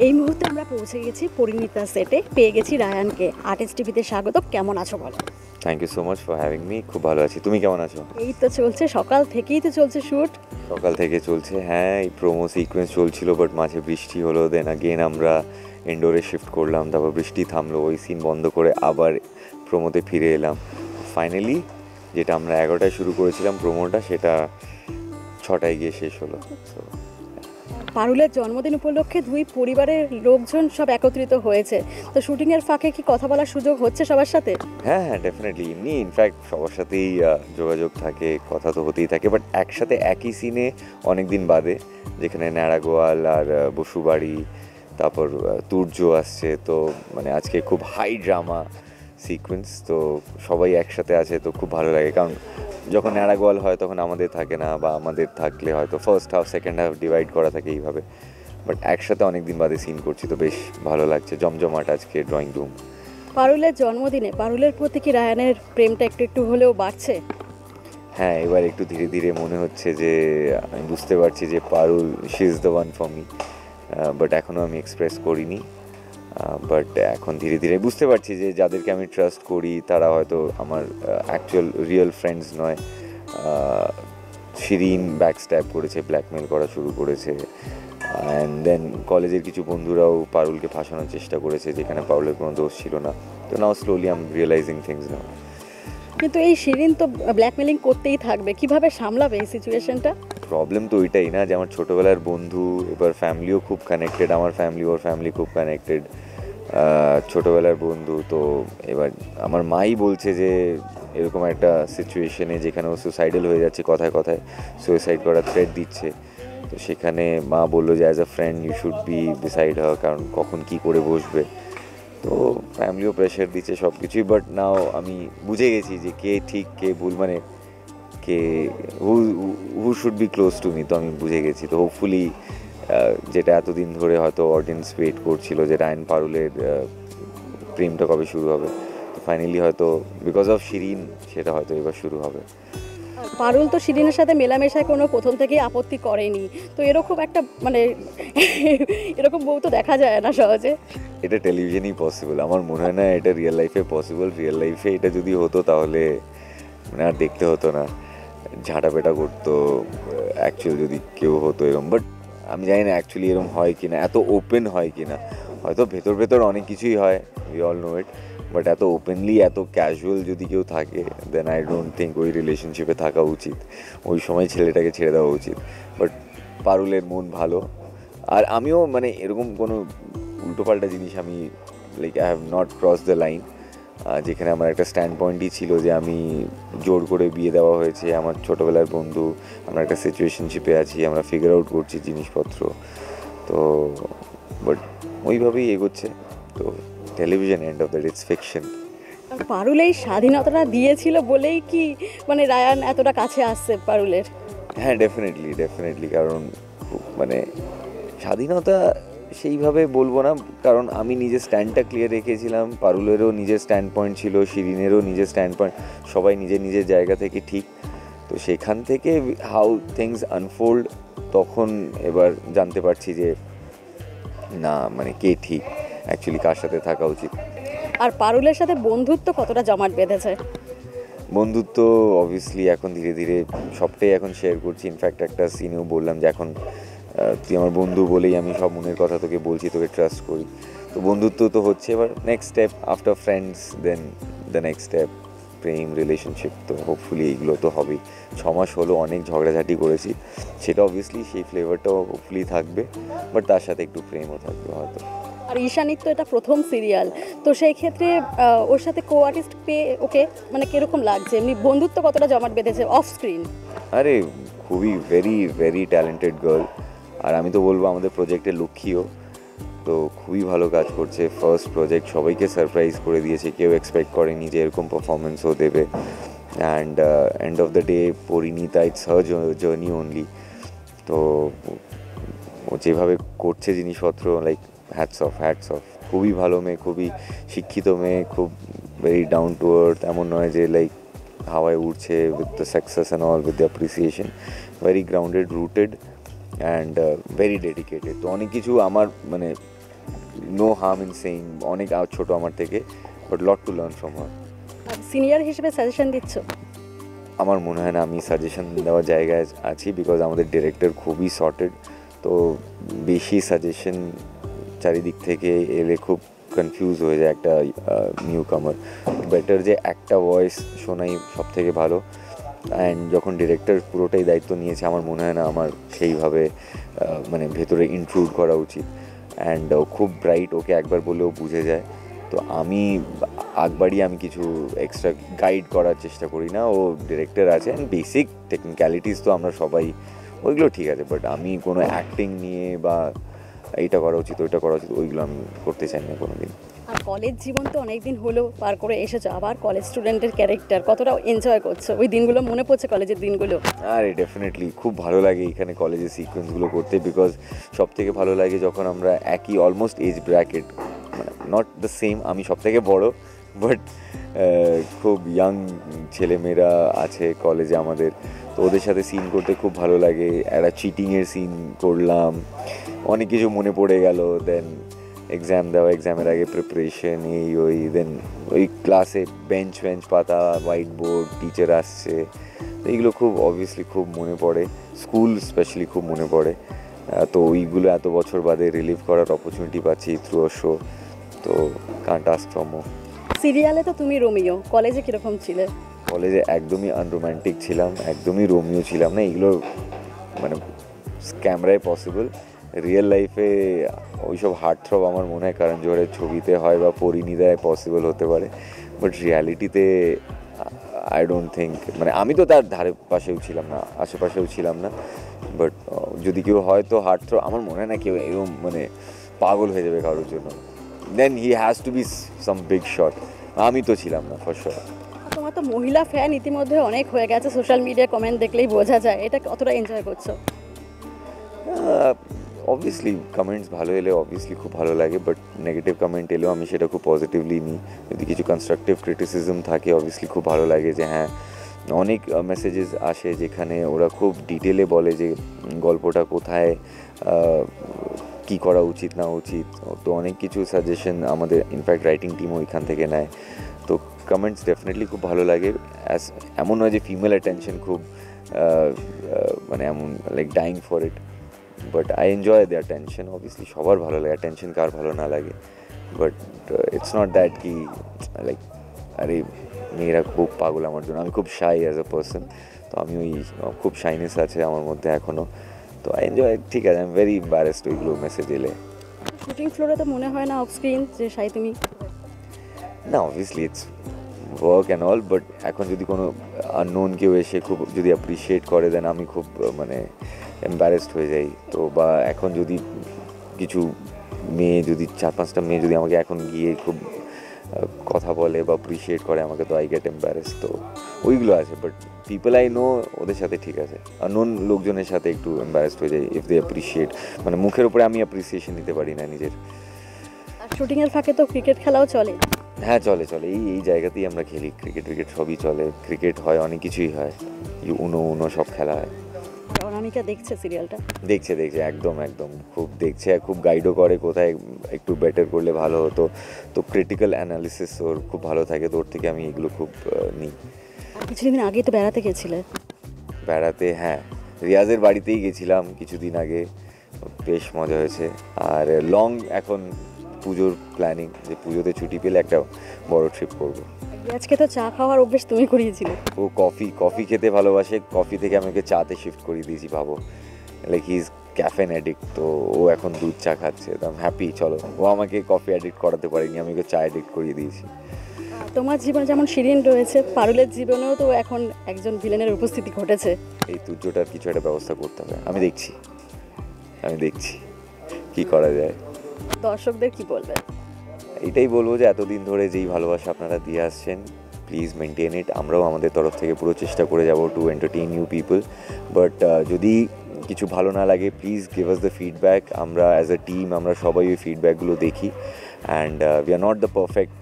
এই মুহূর্তে আমরা পৌঁছে গেছি পরিণীতা সেটে, পেয়ে গেছি রায়ানকে। আর্টিস্ট টিভিতে স্বাগত। কেমন আছো বলো? Thank you so much for having me. খুব ভালো আছি, তুমি কেমন আছো? এই তো চলছে, সকাল থেকেই তো চলছে শ্যুট। সকাল থেকে চলছে, হ্যাঁ। এই প্রোমো সিকোয়েন্স চলছিল, বাট মাঝে বৃষ্টি হলো, দেন আগেন আমরা ইনডোরে শিফট করলাম, তারপর বৃষ্টি থামলো, ওই সিন বন্ধ করে আবার প্রোমোতে ফিরে এলাম। ফাইনালি যেটা আমরা 11টায় শুরু করেছিলাম প্রোমোটা, সেটা 6টায় গিয়ে শেষ হলো। তো পারুলের জন্মদিন উপলক্ষে দুই পরিবারের লোকজন সব একত্রিত হয়েছে, তো শুটিংয়ের ফাঁকে কি কথা বলার সুযোগ হচ্ছে সবার সাথে? হ্যাঁ হ্যাঁ, ডেফিনেটলি। এমনি ইনফ্যাক্ট সবার সাথেই যোগাযোগ থাকে, কথা তো হতেই থাকে, বাট একসাথে একই সিনে অনেক দিন বাদে, যেখানে নারাগোয়াল আর বসুবাড়ি, তারপর তুর্য আসছে, তো মানে আজকে খুব হাই ড্রামা সিকোয়েন্স, তো সবাই একসাথে আছে, তো খুব ভালো লাগে। কারণ যখন নারাগোয়াল হয় তখন আমাদের থাকে না, বা আমাদের থাকলে হয়তো first half second half divide করা থাকে এইভাবে, বাট একসাথে অনেক দিন বাদে সিন করছি, তো বেশ ভালো লাগছে। জমজমাট আজকে ড্রয়িং রুম। পারুলের জন্মদিনে পারুলের প্রতি কি রায়ানের প্রেমটা একটু একটু হলেও বাড়ছে? হ্যাঁ, এবার একটু ধীরে ধীরে মনে হচ্ছে যে আমি বুঝতে পারছি যে Parul she is the one for me, but এখনও আমি এক্সপ্রেস করিনি। বাট এখন ধীরে ধীরে বুঝতে পারছি যে যাদেরকে আমি ট্রাস্ট করি তারা হয়তো আমার অ্যাকচুয়াল রিয়েল ফ্রেন্ডস নয়। শিরিন ব্যাকস্ট্যাব করেছে, ব্ল্যাকমেল করা শুরু করেছে, অ্যান্ড দেন কলেজের কিছু বন্ধুরাও পারুলকে ফাঁসানোর চেষ্টা করেছে, যেখানে পারুলের কোনো দোষ ছিল না। তো now slowly I am realizing things now. কিন্তু এই শিরিন তো ব্ল্যাকমেলিং করতেই থাকবে, কিভাবে সামলাবে এই সিচুয়েশনটা? প্রবলেম তো ওইটাই না, যে আমার ছোটোবেলার বন্ধু, এবার ফ্যামিলিও খুব কানেক্টেড, আমার ফ্যামিলি ওর ফ্যামিলি খুব কানেক্টেড, ছোটোবেলার বন্ধু। তো এবার আমার মাই বলছে যে এরকম একটা সিচুয়েশনে যেখানে ও সুসাইডাল হয়ে যাচ্ছে, কথায় কথায় সুইসাইড করার থ্রেট দিচ্ছে, তো সেখানে মা বললো যে as a friend you should be decide her, কারণ কখন কি করে বসবে। তো ফ্যামিলিও প্রেশার দিচ্ছে সব কিছুই, বাট নাও আমি বুঝে গেছি যে কে ঠিক কে ভুল, মানে কে who should be close to me, তো আমি বুঝে গেছি। তো হোপফুলি যেটা এতদিন ধরে হয়তো অডিয়েন্স ওয়েট করছিল যে রায়ান পারুলের প্রেমটা কবে শুরু হবে, তো ফাইনালি হয়তো বিকজ অফ শিরিন সেটা হয়তো এবার শুরু হবে। পারুল তো শিরিনের সাথে মেলামেশায় কোনো প্রথম থেকেই আপত্তি করেনি, তো এরকম একটা মানে এরকম বউ তো দেখা যায় না সহজে। এটা টেলিভিশনেই পসিবল, আমার মনে হয় না এটা রিয়েল লাইফে পসিবল। রিয়েল লাইফে এটা যদি হতো তাহলে মানে আর দেখতে হতো না, ঝাঁটাপেটা করতো অ্যাকচুয়ালি যদি কেউ হতো এরকম। বাট আমি জানি না অ্যাকচুয়ালি এরকম হয় কি না, এত ওপেন হয় কি না। হয়তো ভেতর ভেতর অনেক কিছুই হয়, we all know it, but এত ওপেনলি এত ক্যাজুয়াল যদি কেউ থাকে, দেন আই ডোন্ট থিঙ্ক ওই রিলেশনশিপে থাকা উচিত, ওই সময় ছেলেটাকে ছেড়ে দেওয়া উচিত। বাট পারুলের মন ভালো, আর আমিও মানে এরকম কোনো উল্টোপাল্টা জিনিস আমি like I have not cross the line, যেখানে আমার একটা স্ট্যান্ড পয়েন্টই ছিল যে আমি জোর করে বিয়ে দেওয়া হয়েছে, আমার ছোটোবেলার বন্ধু, আমরা একটা সিচুয়েশনশিপে আছি, আমরা ফিগার আউট করছি জিনিসপত্র, তো বাট ওইভাবেই এগোচ্ছে। তো television, end of the day, it's fiction. Parul এই স্বাধীনতাটা দিয়েছিল বলেই কি মানে রায়ান এতটা কাছে আসছে পারুলের? হ্যাঁ, ডেফিনেটলি ডেফিনেটলি, কারণ মানে স্বাধীনতা সেইভাবে বলবো না, কারণ আমি নিজের স্ট্যান্ডটা ক্লিয়ার রেখেছিলাম, পারুলেরও নিজের স্ট্যান্ড পয়েন্ট ছিল, শিরিনেরও নিজের স্ট্যান্ড পয়েন্ট, সবাই নিজের নিজের জায়গা থেকে ঠিক। তো সেখান থেকে হাউ থিংস আনফোল্ড, তখন এবার জানতে পারছি যে না মানে কে ঠিক, অ্যাকচুয়ালি কার সাথে থাকা উচিত। আর পারুলের সাথে বন্ধুত্ব কতটা জমাট বেঁধেছে? বন্ধুত্ব অবভিয়াসলি এখন ধীরে ধীরে সবটাই এখন শেয়ার করছি। ইনফ্যাক্ট একটা সিনেও বললাম যে এখন তুই আমার বন্ধু বলেই আমি সব মনের কথা তোকে বলছি, তোকে ট্রাস্ট করি। তো বন্ধুত্ব তো হচ্ছে, এবার next step after friends, then the next step প্রেম, রিলেশনশিপ, তো হোপফুলি এইগুলো তো হবেই। 6 মাস হলো, অনেক ঝগড়াঝাটি করেছি, সেটা অবভিয়াসলি সেই ফ্লেভারটাও হোপফুলি থাকবে, বাট তার সাথে একটু প্রেমও থাকবে হয়তো। আর ঈশানীর তো এটা প্রথম সিরিয়াল, তো সেই ক্ষেত্রে ওর সাথে কো আর্টিস্ট পেয়ে ওকে মানে কিরকম লাগছে, এমনি বন্ধুত্ব কতটা জমাট বেঁধেছে অফ স্ক্রিন? আরে খুবই ভেরি ভেরি ট্যালেন্টেড গার্ল, আর আমি তো বলবো আমাদের প্রজেক্টের লক্ষ্মীও, তো খুবই ভালো কাজ করছে। ফার্স্ট প্রজেক্ট, সবাইকে সারপ্রাইজ করে দিয়েছে, কেউ এক্সপেক্ট করেনি যে এরকম পারফরমেন্সও দেবে। And end of the day Parineeta, it's her journey only. তো ও যেভাবে করছে জিনিসপত্র, like hats off, hats off. খুবই ভালো মেয়ে, খুবই শিক্ষিত মেয়ে, খুব ভেরি ডাউন টু আর্থ, এমন নয় যে লাইক হাওয়ায় উঠছে with the success and all, with the appreciation, very grounded, rooted and very dedicated. তো অনেক কিছু আমার মানে নো হার্ম ইন সেইং, অনেক ছোটো আমার থেকে, but lot to learn from her. আর সিনিয়র হিসেবে সাজেশন দিচ্ছ? আমার মনে হয় না আমি সাজেশন দেওয়ার জায়গায় আছি, বিকজ আমাদের ডিরেক্টর খুবই সর্টেড, তো বেশি সাজেশন চারিদিক থেকে এলে খুব কনফিউজ হয়ে যায় একটা নিউ কামার। বেটার যে একটা ভয়েস শোনাই সব থেকে ভালো। অ্যান্ড যখন ডিরেক্টর পুরোটাই দায়িত্ব নিয়েছে, আমার মনে হয় না আমার সেইভাবে মানে ভেতরে ইনক্লুড করা উচিত। অ্যান্ড খুব ব্রাইট, ওকে একবার বললেও বুঝে যায়। তো আমি আগবারই আমি কিছু এক্সট্রা গাইড করার চেষ্টা করি না, ও ডিরেক্টর আছে। অ্যান্ড বেসিক টেকনিক্যালিটিস তো আমরা সবাই, ওইগুলো ঠিক আছে, বাট আমি কোনো অ্যাক্টিং নিয়ে বা এইটা করা উচিত ওইটা করা উচিত ওইগুলো আমি করতে চাই না কোনো দিন। আর কলেজ জীবন তো অনেক দিন হলো পার করে এসেছো, আবার কলেজ স্টুডেন্টের ক্যারেক্টার কতটা এনজয় করছো? ওই দিনগুলো মনে পড়ছে, কলেজের দিনগুলো? আরে ডেফিনেটলি খুব ভালো লাগে এখানে কলেজের সিকোয়েন্সগুলো করতে, বিকজ সব থেকে ভালো লাগে যখন আমরা একই অলমোস্ট এজ ব্র্যাকেট, মানে নট দ্য সেম, আমি সব থেকে বড়ো, বাট খুব ইয়াং ছেলেমেয়েরা আছে কলেজে আমাদের, তো ওদের সাথে সিন করতে খুব ভালো লাগে। একটা চিটিংয়ের সিন করলাম, অনেক কিছু মনে পড়ে গেল। দেন এক্সাম দেওয়া, এক্সামের আগে প্রিপারেশন, এই ওই, দেন ওই ক্লাসে বেঞ্চ পাতা, হোয়াইট বোর্ড, টিচার আসছে, তো এইগুলো খুব অবভিয়াসলি খুব মনে পড়ে। স্কুল স্পেশালি খুব মনে পড়ে। তো ওইগুলো এত বছর বাদে রিলিভ করার অপরচুনিটি পাচ্ছি থ্রু আ শো, তো কান্ট আস্ক ফর মোর। সিরিয়ালে তো তুমি রোমিও, কলেজে কীরকম ছিলে? কলেজে একদমই আনরোম্যান্টিক ছিলাম, একদমই রোমিও ছিলাম না। এগুলো মানে ক্যামেরায় পসিবল, রিয়েল লাইফে ওইসব হার্ট থ্রব আমার মনে হয় কারণ জোহরের ছবিতে হয় বা পরিণীতায় পসিবল হতে পারে, বাট রিয়ালিটিতে আই ডোন্ট থিঙ্ক, মানে আমি তো তার ধারে পাশেও ছিলাম না, আশেপাশেও ছিলাম না, বাট যদি কেউ হয়তো হার্ট থ্রব, আমার মনে হয় না কেউ এরকম মানে পাগল হয়ে যাবে কারোর জন্য, then he has to be some big shot. আমি তো ছিলাম না ফর শিওর। তোমার তো মহিলা ফ্যান ইতিমধ্যে অনেক হয়ে গেছে, সোশ্যাল মিডিয়া কমেন্ট দেখলেই বোঝা যায়, এটা কতটা এনজয় করছো? অবভিয়াসলি কমেন্টস ভালো এলে অবভিয়াসলি খুব ভালো লাগে, বাট নেগেটিভ কমেন্ট এলেও আমি সেটা খুব পজিটিভলি নিই। যদি কিছু কনস্ট্রাকটিভ ক্রিটিসিজম থাকে অবভিয়াসলি খুব ভালো লাগে যে হ্যাঁ, অনেক মেসেজেস আসে যেখানে ওরা খুব ডিটেলে বলে যে গল্পটা কোথায় কী করা উচিত না উচিত, তো অনেক কিছু সাজেশন আমাদের ইনফ্যাক্ট রাইটিং টিমও ওইখান থেকে নেয়। তো কমেন্টস ডেফিনেটলি খুব ভালো লাগে। এমন নয় যে ফিমেল অ্যাটেনশন খুব মানে এমন like dying for it, but I enjoy their attention. Obviously সবার ভালো লাগে, টেনশন কার ভালো না লাগে, বাট ইটস নট দ্যাট কি লাইক আরে মেয়েরা খুব পাগল আমার জন্য। আমি খুব শাই অ্যাজ আ পার্সন, তো আমি ওই খুব শাইনেস আছে আমার মধ্যে এখনও, তো আই এনজয়। ঠিক আছে, আই এম ভেরি এম্বারেসড ওইগুলো মেসেজ এলে। শুটিং ফ্লোরে তো মনে হয় না অফ স্ক্রিন যে সাই তুমি? না, obviously it's work and all, but এখন যদি কোনো আননোন কেউ এসে খুব যদি অ্যাপ্রিসিয়েট করে দেন আমি খুব মানে এম্বারেসড হয়ে যাই। তো বা এখন যদি কিছু মেয়ে, যদি 4-5টা মেয়ে যদি আমাকে এখন গিয়ে খুব কথা বলে বা অ্যাপ্রিসিয়েট করে আমাকে, তো আই গেট এম্বারেস। তো ওইগুলো আছে, বাট পিপল আই নো ওদের সাথে ঠিক আছে, আননোন লোকজনের সাথে একটু এম্বারেসড হয়ে যায় ইফ দে অ্যাপ্রিসিয়েট, মানে মুখের উপরে আমি অ্যাপ্রিসিয়েশন নিতে পারি না নিজের। আর শুটিংয়ের ফাঁকে তো ক্রিকেট খেলাও চলে? হ্যাঁ চলে, এই জায়গাতেই আমরা খেলি, ক্রিকেট সবই চলে, ক্রিকেট হয়, অনেক কিছুই হয়, উনো সব খেলা হয়। অনামিকা দেখছে সিরিয়ালটা? দেখছে একদম খুব দেখছে, খুব গাইডও করে কোথায় একটু বেটার করলে ভালো হতো। তো ক্রিটিক্যাল অ্যানালিসিস ওর খুব ভালো থাকে, তো ওর থেকে আমি এগুলো খুব নিই। আর কিছুদিন আগেই তো বেড়াতে গেছিলে? বেড়াতে, হ্যাঁ, রিয়াজের বাড়িতেই গেছিলাম কিছুদিন আগে, বেশ মজা হয়েছে। আর লং এখন পুজোর প্ল্যানিং, যে পুজোতে ছুটি পেলে একটা বড় ট্রিপ করবো। আজকে তো চা খাওয়ার অভ্যেস তুমি করিয়েছিলে। ও কফি খেতে ভালোবাসে, কফি থেকে আমাকে চাতে শিফট করিয়ে দিয়েছি, ভাবো, like he is caffeine addict, তো ও এখন দুধ চা খাচ্ছে, তো আমি হ্যাপি। চলো, ও আমাকে কফি অ্যাডিক্ট করাতে পারেনি, আমি ওকে চা অ্যাডিক্ট করিয়ে দিয়েছি। তোমার জীবনে যেমন শিরিন রয়েছে, পারুলের জীবনেও তো এখন একজন ভিলেনের উপস্থিতি ঘটেছে। এই তুর্যটার কিছু একটা ব্যবস্থা করতে হবে, আমি দেখছি কি করা যায়। দর্শকদের কি বলবে? এটাই বলবো যে এতদিন ধরে যেই ভালোবাসা আপনারা দিয়ে আসছেন, প্লিজ মেনটেন ইট। আমরাও আমাদের তরফ থেকে পুরো চেষ্টা করে যাব to entertain you people, but যদি কিছু ভালো না লাগে please give us the feedback. আমরা অ্যাজ আ টিম আমরা সবাই ওই ফিডব্যাকগুলো দেখি, and we are not the perfect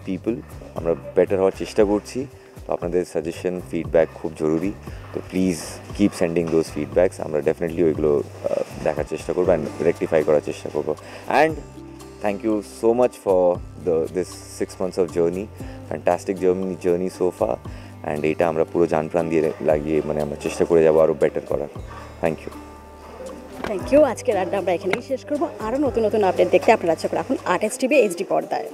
people, আমরা বেটার হওয়ার চেষ্টা করছি। তো আপনাদের সাজেশন, ফিডব্যাক খুব জরুরি, তো please keep sending those feedbacks. আমরা ডেফিনেটলি ওইগুলো দেখার চেষ্টা করবো অ্যান্ড রেকটিফাই করার চেষ্টা করবো। And thank you so much for this 6 months of journey, fantastic journey so far, and এটা আমরা পুরো জান প্রাণ দিয়ে লাগিয়ে মানে আমরা চেষ্টা করে যাবো আরও বেটার করার। Thank you. Thank you. আজকের আড্ডা আমরা এখানেই শেষ করবো। আরও নতুন নতুন আপডেট দেখতে আপনারা চোখ রাখুন আর্টিস্ট টিভি HD পর্দায়।